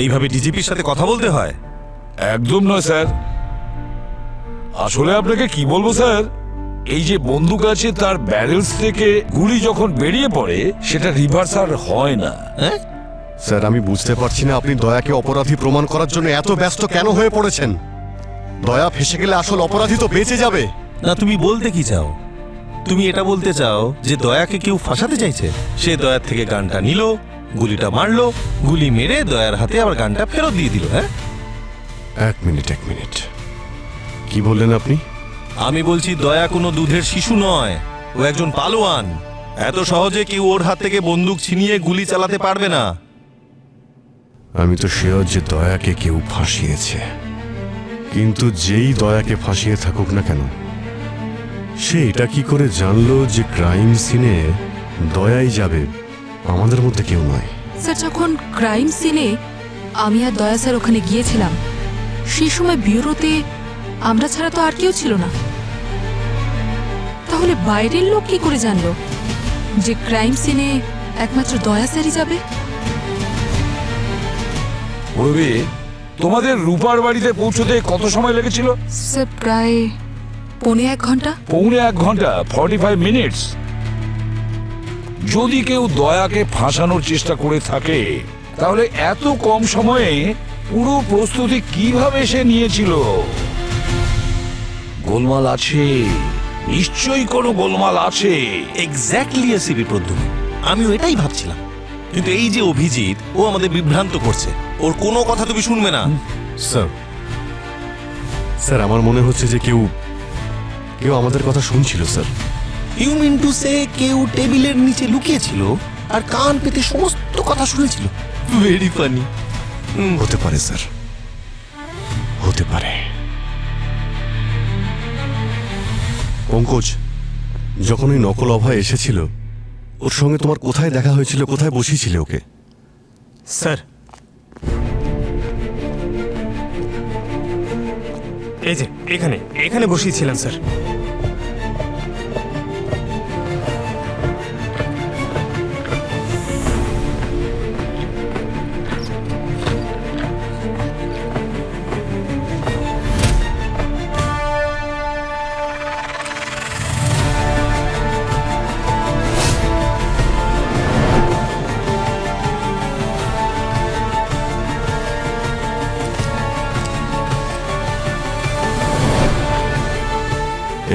এইভাবে ডিজিপির সাথে কথা বলতে হয়? একদম নয় স্যার। আসলে আপনাকে কি বলবো স্যার, এই যে বন্দুক আছে তার ব্যারেলস থেকে গুলি যখন বেরিয়ে পড়ে সেটা রিভার্স আর হয় না। স্যার, আমি বুঝতে পারছি না আপনি দয়াকে অপরাধী প্রমাণ করার জন্য এত ব্যস্ত কেন হয়ে পড়েছেন। দয়া ফেসে গেলে আসল অপরাধী তো বেঁচে যাবে। না, তুমি বলতে কি চাও? তুমি এটা বলতে চাও যে দয়াকে কেউ ফাঁসাতে চাইছে? সে দয়ার থেকে গানটা নিল, গুলিটা মারলো, গুলি মেরে দয়ার হাতে আবার গানটা ফেরত দিয়ে দিল। হ্যাঁ, এক মিনিট কি বললেন আপনি? আমি বলছি দয়া কোনো দুধের শিশু নয়, ও একজন পালোয়ান। এত সহজে কেউ ওর হাত থেকে বন্দুক ছিনিয়ে গুলি চালাতে পারবে না। আমি তো শিওর যে দয়াকে কেউ ফাঁসিয়েছে, কিন্তু যেই দয়াকে ফাঁসিয়ে থাকুক না কেন, সে এটা কি করে জানলো যে ক্রাইম সিনে দয়াই যাবে, আমাদের মধ্যে কেউ নয়? স্যার, যখন ক্রাইম সিনে আমি আর দয়া স্যার ওখানে গিয়েছিলাম, সেই সময় ব্যুরোতে আমরা ছাড়া তো আর কেউ ছিল না। তাহলে বাইরের লোক কি করে জানলো যে ক্রাইম সিনে একমাত্র দয়া স্যারই যাবে? রবি, তোমাদের রূপার বাড়িতে পৌঁছতে কত সময় লেগেছিল? স্যার, প্রায় 1.25 ঘন্টা। 1.25 ঘন্টা, 45 মিনিটস। যদি কেউ দয়াকে ফাঁসানোর চেষ্টা করে থাকে, তাহলে এত কম সময়ে পুরো প্রস্তুতি কিভাবে সে নিয়েছিল? গোলমাল আছে, নিশ্চয়ই কোনো গোলমাল আছে। এক্স্যাক্টলি এসিপি প্রদ্যুম্ন, আমিও এটাই ভাবছিলাম। কিন্তু এই যে অভিজিৎ, ও আমাদের বিভ্রান্ত করছে। ওর কোনো কথা তুমি শুনবে না। স্যার, আমার মনে হচ্ছে যে কেউ আমাদের কথা শুনছিল sir. You mean to say কেউ টেবিলের নিচে লুকিয়েছিল আর কান পেতে সমস্ত কথা শুনেছিল? Very funny. হতে পারে স্যার, হতে পারে। পঙ্কজ, যখন ওই নকল অভয় এসেছিল, ওর সঙ্গে তোমার কোথায় দেখা হয়েছিল, কোথায় বসিয়েছিলে ওকে? স্যার, এই যে এখানে বসিয়েছিলাম স্যার।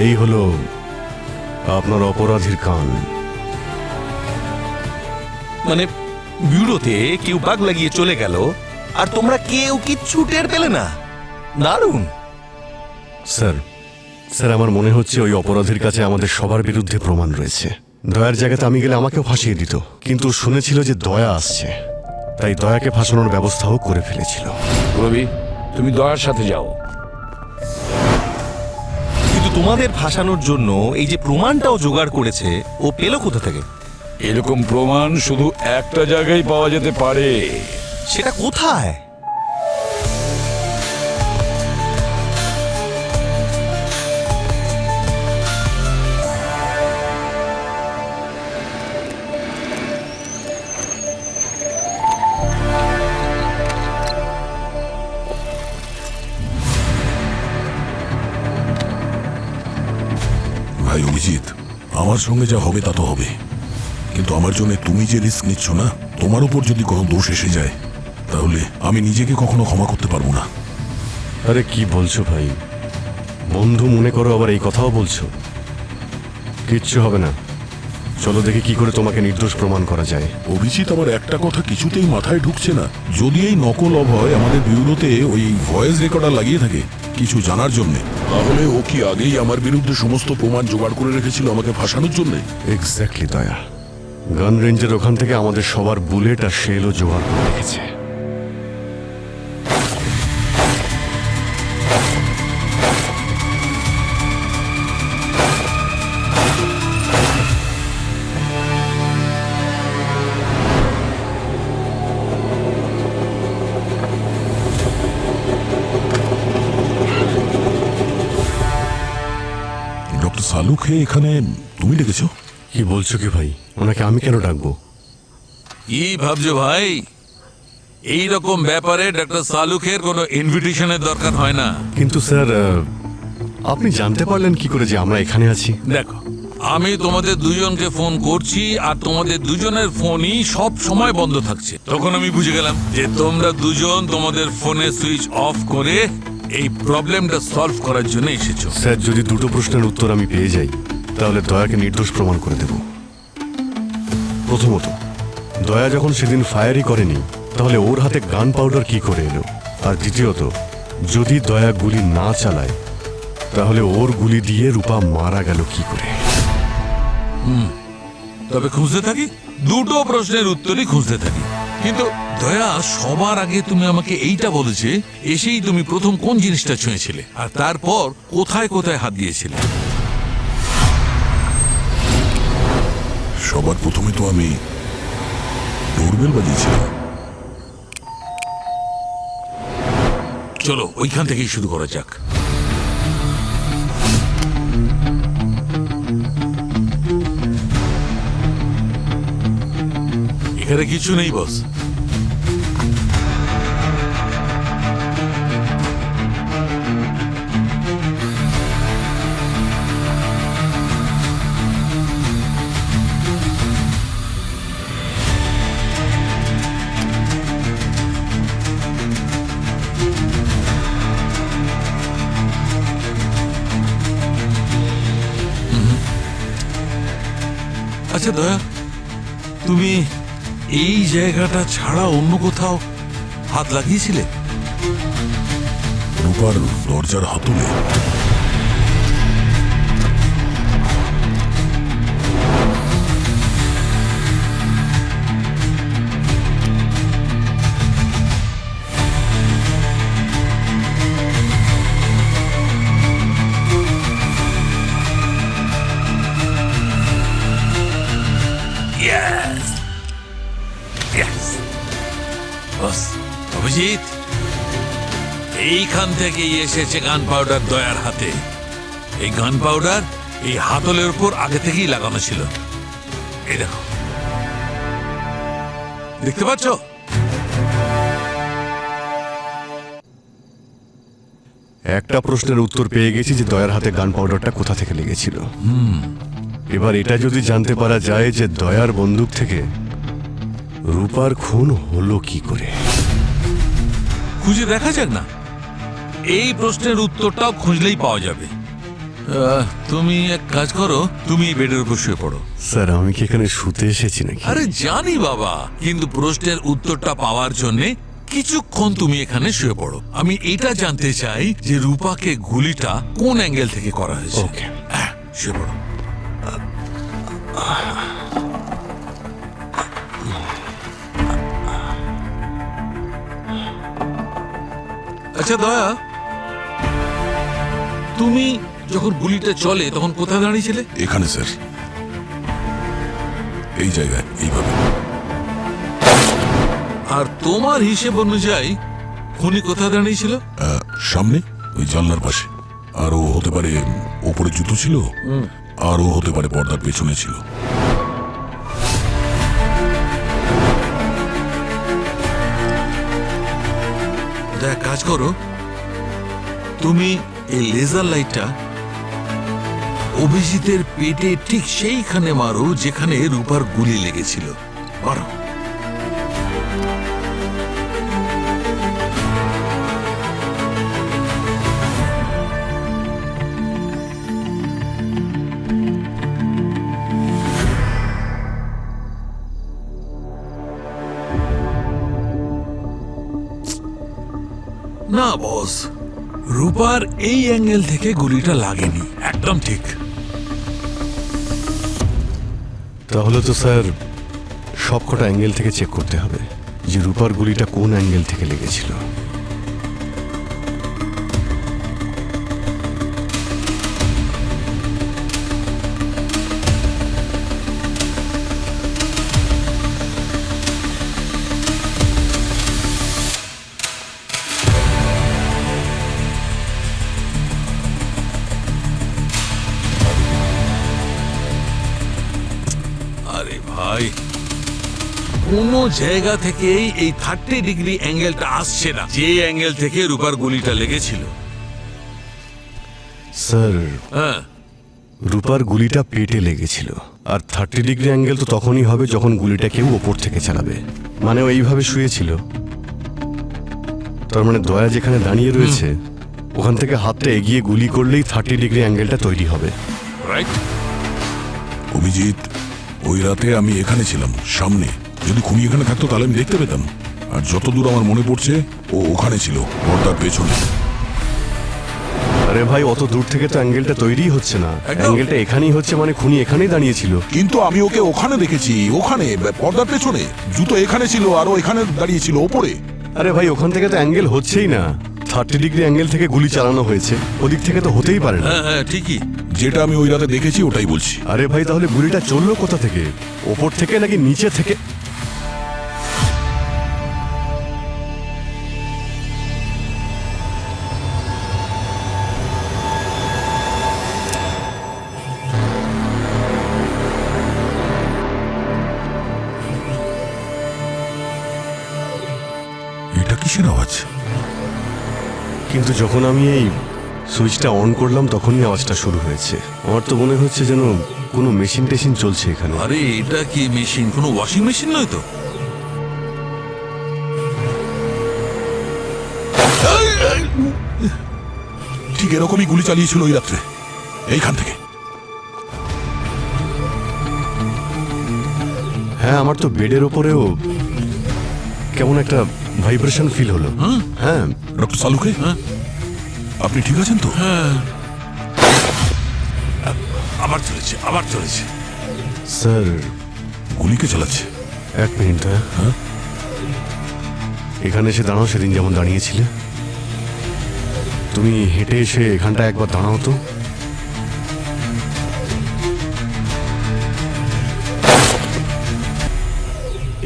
এই হলো আপনার অপরাধীর কান। মানে ব্যুরোতে কেউ বাগ লাগিয়ে চলে গেল আর তোমরা কেউ কিচ্ছু টের পেলে না? দারুণ। স্যার, আমার মনে হচ্ছে ওই অপরাধীর কাছে আমাদের সবার বিরুদ্ধে প্রমাণ রয়েছে। দয়ার জায়গাতে আমি গেলে আমাকেও ফাঁসিয়ে দিত, কিন্তু শুনেছিল যে দয়া আসছে, তাই দয়াকে ফাঁসানোর ব্যবস্থাও করে ফেলেছিল। রবি, তুমি দয়ার সাথে যাও। কিন্তু তোমাদের ফাঁসানোর জন্য এই যে প্রমাণটাও জোগাড় করেছে, ও পেল কোথা থেকে? এরকম প্রমাণ শুধু একটা জায়গায় পাওয়া যেতে পারে। সেটা কোথায়? ভাই অভিজিৎ, আমার সঙ্গে যা হবে তা তো হবে, কিন্তু আমার জন্য তুমি যে রিস্ক নিচ্ছ না, তোমার উপর যদি কোনো দোষ এসে যায়, তাহলে আমি নিজেকে কখনো ক্ষমা করতে পারবো না। আরে কি বলছো ভাই? বন্ধু মনে করো, আবার এই কথাও বলছো? কিচ্ছু হবে না, চলো দেখি কি করে তোমাকে নির্দোষ প্রমাণ করা যায়। অভিজিৎ, আমার একটা কথা কিছুতেই মাথায় ঢুকছে না। যদি এই নকল অভয় আমাদের ব্যুরোতে ওই ভয়েস রেকর্ডার লাগিয়ে থাকে কিছু জানার জন্য, তাহলে ও কি আগেই আমার বিরুদ্ধে সমস্ত প্রমাণ জোগাড় করে রেখেছিল আমাকে ফাঁসানোর জন্য? এক্স্যাক্টলি দয়া, গান রেঞ্জের ওখান থেকে আমাদের সবার বুলেট আর শেলও জোগাড় করে রেখেছে। ডক্টর সালুকে এখানে তুমি ডেকেছো? কি বলছো কি ভাই? ওনাকে আমি কেন ডাকবো? কি ভাবছো ভাই? এই রকম ব্যাপারে ডক্টর সালুকের কোনো ইনভিটেশনের দরকার হয় না। কিন্তু স্যার, আপনি জানতে পারলেন কি করে যে আমরা এখানে আছি? দেখো, আমি তোমাদের দুজনকে ফোন করছি আর তোমাদের দুজনের ফোনই সব সময় বন্ধ থাকছে। তখন আমি বুঝে গেলাম যে তোমরা দুজন তোমাদের ফোনে সুইচ অফ করে এই প্রবলেমটা সলভ করার জন্য এসেছো। স্যার, যদি দুটো প্রশ্নের উত্তর আমি পেয়ে যাই, তাহলে দয়াকে নির্দোষ প্রমাণ করে দেব। প্রথমত, দয়া যখন সেদিন ফায়ারই করেনি, তাহলে ওর হাতে গান পাউডার কি করে এলো? আর দ্বিতীয়ত, যদি দয়া গুলি না চালায় তাহলে ওর গুলি দিয়ে রূপা মারা গেল কি করে? তবে খুঁজতে থাকি, দুটো প্রশ্নের উত্তরই খুঁজতে থাকি। কিন্তু দয়া, সবার আগে তুমি আমাকে এইটা বলেছে এসেই তুমি প্রথম কোন জিনিসটা ছুঁয়েছিলে, আর তারপর কোথায় কোথায় হাত দিয়েছিলে? সবার প্রথমে তো আমি ডোরবেল বাজিয়েছিলাম। চলো ওইখান থেকেই শুরু করা যাক। এখানে কিছু নেই বস। আচ্ছা দয়া, তুমি এই জায়গাটা ছাড়া অন্য কোথাও হাত লাগিয়েছিলে? রূপার দরজার হাতলে। অভিজিৎ, এইখান থেকেই এসেছে গান পাউডার দয়ার হাতে। এই গান পাউডার এই হাতলের উপর আগে থেকেই লাগানো ছিল। এই দেখো, দেখতে পাচ্ছ? একটা প্রশ্নের উত্তর পেয়ে গেছি যে দয়ার হাতে গান পাউডারটা কোথা থেকে লেগেছিল। এবার এটা যদি জানতে পারা যায় যে দয়ার বন্দুক থেকে রূপার খুন হলো কি করে। খুঁজে দেখা যাক না, এই প্রশ্নের উত্তরটাও খুঁজলেই পাওয়া যাবে। তুমি এক কাজ করো, তুমি বেডের উপর শুয়ে পড়ো। স্যার, আমি কি এখানে শুতে এসেছি নাকি? আরে জানি বাবা, কিন্তু প্রশ্নের উত্তরটা পাওয়ার জন্য কিছুক্ষণ তুমি এখানে শুয়ে পড়ো। আমি এটা জানতে চাই যে রূপাকে গুলিটা কোন অ্যাঙ্গেল থেকে করা হয়েছে। ওকে, শুয়ে পড়ো। আচ্ছা দয়া, তুমি যখন গুলিটা চলে তখন কোথায় দাঁড়িয়েছিলে? এখানে স্যার, এই জায়গায়, এইভাবে। আর তোমার হিসেব অনুযায়ী খুনি কোথায় দাঁড়িয়েছিল? সামনে, ওই জানলার পাশে। আর ও হতে পারে ওপরে জুতো ছিল, আর ও হতে পারে পর্দার পেছনে ছিল। এক কাজ করো, তুমি এই লেজার লাইটটা অভিজিতের পেটে ঠিক সেইখানে মারো যেখানে রূপার গুলি লেগেছিল। মারো। না বস, রূপার এই অ্যাঙ্গেল থেকে গুলিটা লাগেনি। একদম ঠিক। তাহলে তো স্যার সবকটা অ্যাঙ্গেল থেকে চেক করতে হবে যে রূপার গুলিটা কোন অ্যাঙ্গেল থেকে লেগেছিল। আরে ভাই, কোনো জায়গা থেকেই এই 30 ডিগ্রি অ্যাঙ্গেলটা আসছে না যে অ্যাঙ্গেল থেকে রূপার গুলিটা লেগেছিল। স্যার, হ্যাঁ, রূপার গুলিটা পেটে লেগেছিল, আর 30 ডিগ্রি অ্যাঙ্গেল তো তখনই হবে যখন গুলিটা কেউ ওপর থেকে চালাবে। মানে ও এইভাবে শুয়েছিল, তার মানে দয়া যেখানে দাঁড়িয়ে রয়েছে ওখান থেকে হাতটা এগিয়ে গুলি করলেই 30 ডিগ্রি অ্যাঙ্গেলটা তৈরি হবে। রাইট। অভিজিৎ, ওই রাতে আমি এখানে ছিলাম, সামনে। যদি খুনি এখানে থাকতো তাহলে আমি দেখতে পেতাম। আর যতদূর আমার মনে পড়ছে ও ওখানে ছিল, পর্দার পেছনে। আরে ভাই, অত দূর থেকে তো অ্যাঙ্গেলটা তৈরি হচ্ছে না। অ্যাঙ্গেলটা এখানেই হচ্ছে, মানে খুনি এখানেই দাঁড়িয়েছিল। কিন্তু আমি ওকে ওখানে দেখেছি, ওখানে পর্দার পেছনে। জুতো এখানে ছিল আর ও এখানে দাঁড়িয়েছিল ওপরে। আরে ভাই, ওখান থেকে তো অ্যাঙ্গেল হচ্ছেই না। 30 ডিগ্রি অ্যাঙ্গেল থেকে গুলি চালানো হয়েছে, ওদিক থেকে তো হতেই পারে না। হ্যাঁ ঠিকই। যেটা আমি ওই রাতে দেখেছি ওটাই বলছি। আরে ভাই, তাহলে গুলিটা চললো কোথা থেকে? ওপর থেকে নাকি নিচে থেকে? এটা কিসের আওয়াজ? কিন্তু যখন আমি এই সুইচটা অন করলাম তখনই আওয়াজটা শুরু হয়েছে। আমার তো মনে হচ্ছে যেন কোনো মেশিন টেশিন চলছে এখানে। আরে এটা কি মেশিন? কোনো ওয়াশিং মেশিন নয় তো? ঠিক এরকমই গুলি চালিয়েছিল ওই রাত্রে, এইখান থেকে। হ্যাঁ, আমার তো বেডের ওপরেও কেমন একটা ভাইব্রেশন ফিল হলো। হ্যাঁ। ডক্টর সালুকে, আপনি ঠিক আছেন তো? আবার চলেছে, আবার চলেছে। স্যার, গুলিকে চালাচ্ছে। এক মিনিট। হ্যাঁ, এখানে এসে দাঁড়াও, সেদিন যেমন দাঁড়িয়েছিলে। তুমি হেঁটে এসে এখানটা একবার দাঁড়াও তো।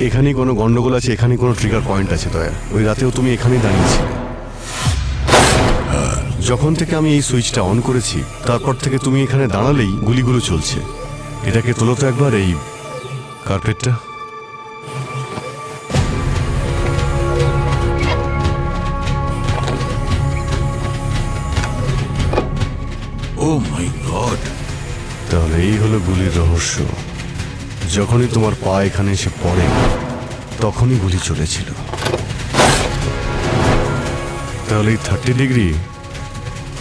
এখানেই কোনো গন্ডগোল আছে, এখানে কোনো ট্রিগার পয়েন্ট আছে দয়া। ওই রাতেও তুমি এখানেই দাঁড়িয়েছিলে। যখন থেকে আমি এই সুইচটা অন করেছি তারপর থেকে তুমি এখানে দাঁড়ালেই গুলিগুলো চলছে। এটাকে তোলো তো একবার, এই কার্পেটটা। ও মাই গড! তাহলে এই হলো গুলির রহস্য। যখনই তোমার পা এখানে এসে পড়ে তখনই গুলি চলেছিল। তাহলে এই 30 ডিগ্রি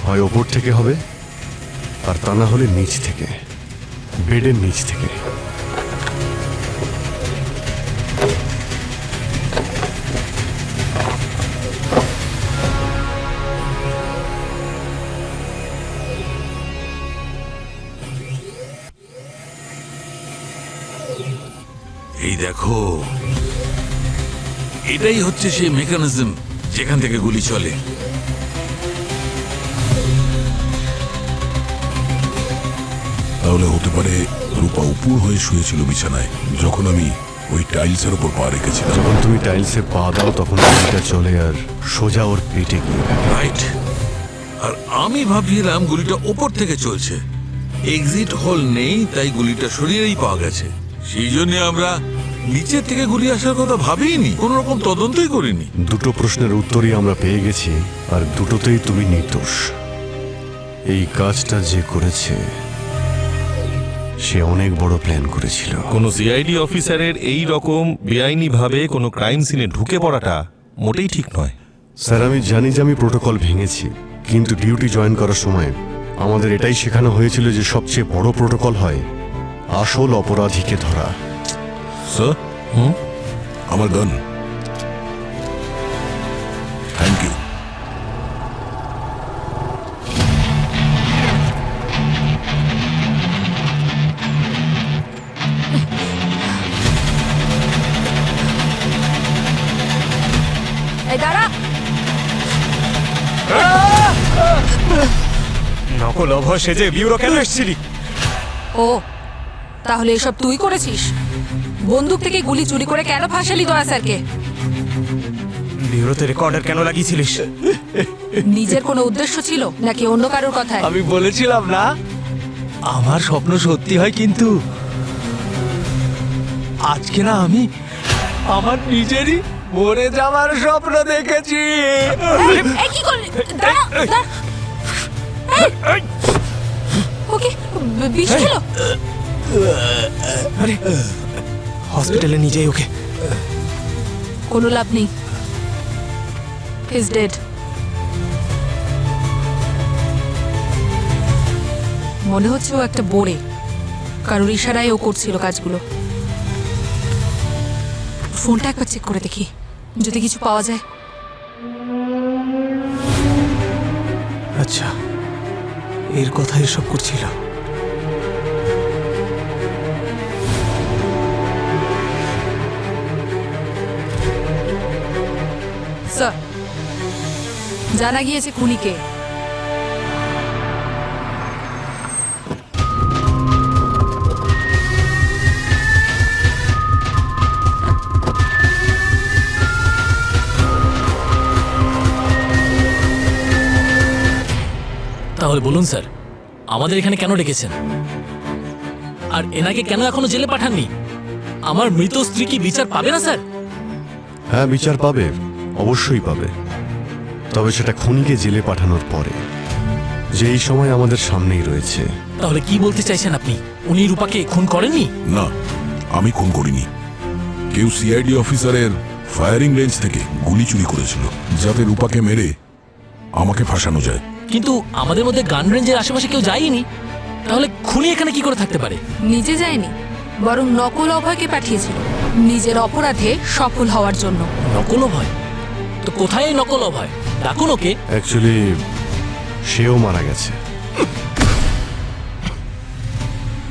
হয় ওপর থেকে হবে, আর তা না হলে নিচ থেকে, বেডের নিচ থেকে। এই দেখো, এটাই হচ্ছে সেই মেকানিজম যেখান থেকে গুলি চলে। তাহলে হতে পারে রূপা উপর হয়ে শুয়েছিল বিছানায় যখন আমি ওই টাইলসের উপর পা রেখেছিলাম। যখন তুমি টাইলসে পা দাও তখন গুলিটা চলে আর সোজা ওর পেটে গিয়ে লাগে। রাইট। আর আমি ভাবছিলাম গুলিটা ওপর থেকে চলছে, এক্সিট হোল নেই, তাই গুলিটা শরীরেই পাওয়া গেছে। সেই জন্য আমরা নিচের থেকে গুলি আসার কথা ভাবিনি, কোন রকম তদন্তই করিনি। দুটো প্রশ্নের উত্তরই আমরা পেয়ে গেছি, আর দুটোতেই তুমি নির্দোষ। এই কাজটা যে করেছে সে অনেক বড় প্ল্যান করেছিল। কোনো সিআইডি অফিসারের এই রকম বেআইনিভাবে কোনো ক্রাইম সিনে ঢুকে পড়াটা মোটেই ঠিক নয়। স্যার, আমি জানি যে আমি প্রোটোকল ভেঙেছি, কিন্তু ডিউটি জয়েন করার সময় আমাদের এটাই শেখানো হয়েছিল যে সবচেয়ে বড় প্রোটোকল হয় আসল অপরাধীকে ধরা। স্যার, আমার গান। Thank you. এই দাঁড়া। নকল অভয় সেজে বিউরো কেন এসেছিলি? ও, তাহলে এসব তুই করেছিস? বন্দুক থেকে গুলি চুরি করে কেন ফাঁসালি দয়া স্যারকে? বিউরোতে রেকর্ডার কেন লাগিয়েছিলিস? নিজের কোনো উদ্দেশ্য ছিল নাকি অন্য কারোর কথায়? আমি বলেছিলাম না আমার স্বপ্ন সত্যি হয়, কিন্তু আজকে না আমি আমার নিজেরই মরে যাওয়ার স্বপ্ন দেখেছি। এই কি করলি? দাঁড়া, দাঁড়া। এই! ওকে বিষ খেলো? আরে হসপিটালে নিয়ে যাই ওকে। কোনো লাভ নেই, হি ইজ ডেড। মনে হচ্ছে ও একটা বোড়ে, কারোর ইশারায় ও করছিল কাজগুলো। ফোনটা একবার চেক করে দেখি, যদি কিছু পাওয়া যায়। আচ্ছা, এর কথা এসব করছিল। স্যার, জানা গিয়েছে খুনিকে। তাহলে বলুন স্যার, আমাদের এখানে কেন ডেকেছেন? আর এনাকে কেন এখনো জেলে পাঠাননি? আমার মৃত স্ত্রী কি বিচার পাবে না স্যার? হ্যাঁ, বিচার পাবে, অবশ্যই পাবে। তবে সেটা খুনিকে জেলে পাঠানোর পরে, যে এই সময় আমাদের সামনেই রয়েছে। তাহলে কি বলতে চাইছেন আপনি? উনি রূপাকে খুন করেননি? না, আমি খুন করিনি। কেউ সিআইডি অফিসারের ফায়ারিং রেঞ্জ থেকে গুলি চুরি করেছিল, যাতে রূপাকে মেরে আমাকে ফাঁসানো যায়। কিন্তু আমাদের মধ্যে গান রেঞ্জের আশেপাশে কেউ যায়নি। তাহলে খুনি এখানে কি করে থাকতে পারে? নিজে যায়নি, বরং নকল অভয়কে পাঠিয়েছিল নিজের অপরাধে সফল হওয়ার জন্য। নকল অভয়? তো কোথায় এই নকল অভয়? ডাকুন ওকে। অ্যাকচুয়ালি সেও মারা গেছে।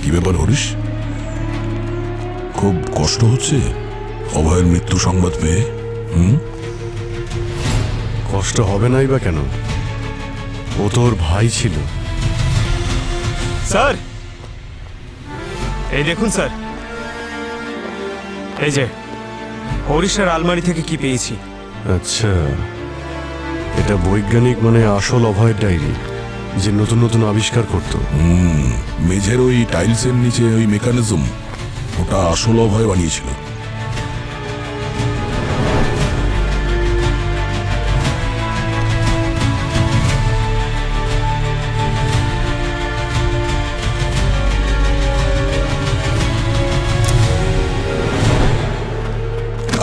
কি ব্যাপার হরিশ, খুব কষ্ট হচ্ছে অভয়ের মৃত্যু সংবাদ পেয়ে? কষ্ট হবে নাই বা কেন? ও তোর ভাই ছিল। স্যার, এই দেখুন স্যার, এই যে হরিশের আলমারি থেকে কি পেয়েছি। আচ্ছা, এটা বৈজ্ঞানিক মানে আসল অভয়ের ডায়েরি, যে নতুন নতুন আবিষ্কার করতো। মেঝের ওই টাইলসের নিচে ওই মেকানিজম, ওটা আসল অভয় বানিয়েছিল।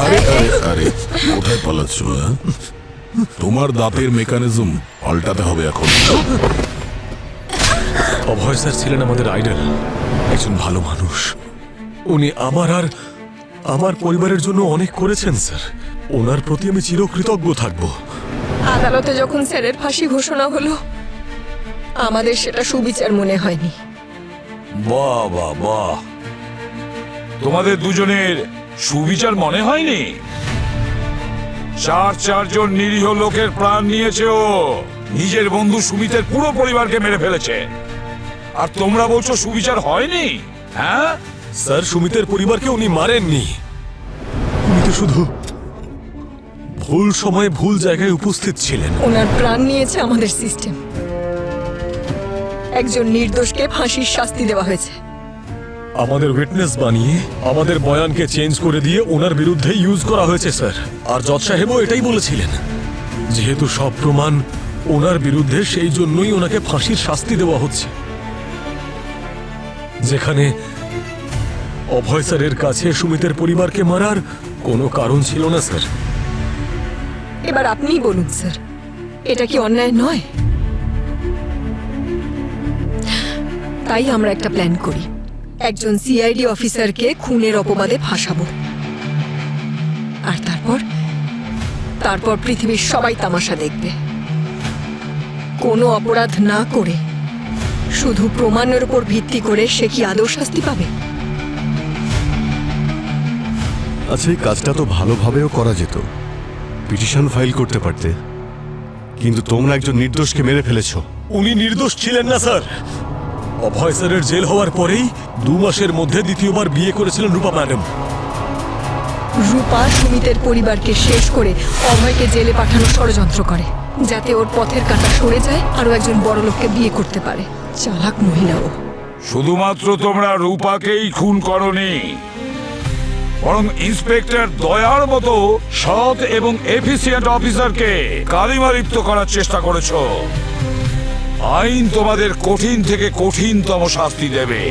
আরে আরে আরে, কোথায় পালাচ্ছ? তোমার দাঁতের মেকানিজম পাল্টাতে হবে এখন। অভয় স্যার ছিলেন আমাদের আইডল, একজন ভালো মানুষ। উনি আমার আর আমার পরিবারের জন্য অনেক করেছেন স্যার। ওনার প্রতি আমি চিরকৃতজ্ঞ থাকব। আদালতে যখন স্যারের ফাঁসি ঘোষণা হলো, আমাদের সেটা সুবিচার মনে হয়নি। বাহ বাহ বাহ, তোমাদের দুজনের সুবিচার মনে হয়নি? চারজন নিরীহ লোকের প্রাণ নিয়েছে ও। নিজের বন্ধু সুমিতের পুরো পরিবারকে মেরে ফেলেছে, আর তোমরা বলছো সুবিচার হয়নি? হ্যাঁ স্যার, সুমিতের পরিবারকে উনি মারেননি। উনি তো শুধু ভুল সময়ে ভুল জায়গায় উপস্থিত ছিলেন। ওনার প্রাণ নিয়েছে আমাদের সিস্টেম। একজন নির্দোষকে ফাঁসির শাস্তি দেওয়া হয়েছে। আমাদের উইটনেস বানিয়ে আমাদের বয়ানকে চেঞ্জ করে দিয়ে ওনার বিরুদ্ধে ইউজ করা হয়েছে স্যার। আর জজ সাহেবও এটাই বলেছিলেন, যেহেতু সব প্রমাণ ওনার বিরুদ্ধে, সেই জন্যই ওনাকে ফাঁসির শাস্তি দেওয়া হচ্ছে। যেখানে অভয় স্যারের কাছে সুমিতের পরিবারকে মারার কোনো কারণ ছিল না স্যার। এবার আপনিই বলুন স্যার, এটা কি অন্যায় নয়? তাই আমরা একটা প্ল্যান করি, একজন সিআইডি অফিসারকে খুনের অপবাদে ফাঁসাবো। আর তারপর পৃথিবীর সবাই তামাশা দেখবে। কোনো অপরাধ না করে, শুধু প্রমাণের উপর ভিত্তি করে সে কি আদৌ শাস্তি পাবে? আচ্ছা, এই কাজটা তো ভালোভাবেও করা যেত। পিটিশন ফাইল করতে পারতে, কিন্তু তোমরা একজন নির্দোষকে মেরে ফেলেছো। উনি নির্দোষ ছিলেন না স্যার। অভয় স্যারের জেল হওয়ার পরেই 2 মাসের মধ্যে দ্বিতীয়বার বিয়ে করেছিলেন রূপা ম্যাডাম। রূপা সুমিতের পরিবারকে শেষ করে অভয়কে জেলে পাঠানোর ষড়যন্ত্র করে, যাতে ওর পথের কাঁটা সরে যায় আরও একজন বড় লোককে বিয়ে করতে পারে। চালাক মহিলা ও। শুধুমাত্র তোমরা রূপাকেই খুন করনি, বরং ইন্সপেক্টর দয়ার মতো সৎ এবং এফিসিয়েন্ট অফিসারকে কালিমা লিপ্ত করার চেষ্টা করেছো। আইন তোমাদের কঠিন থেকে কঠিনতম শাস্তি দেবে।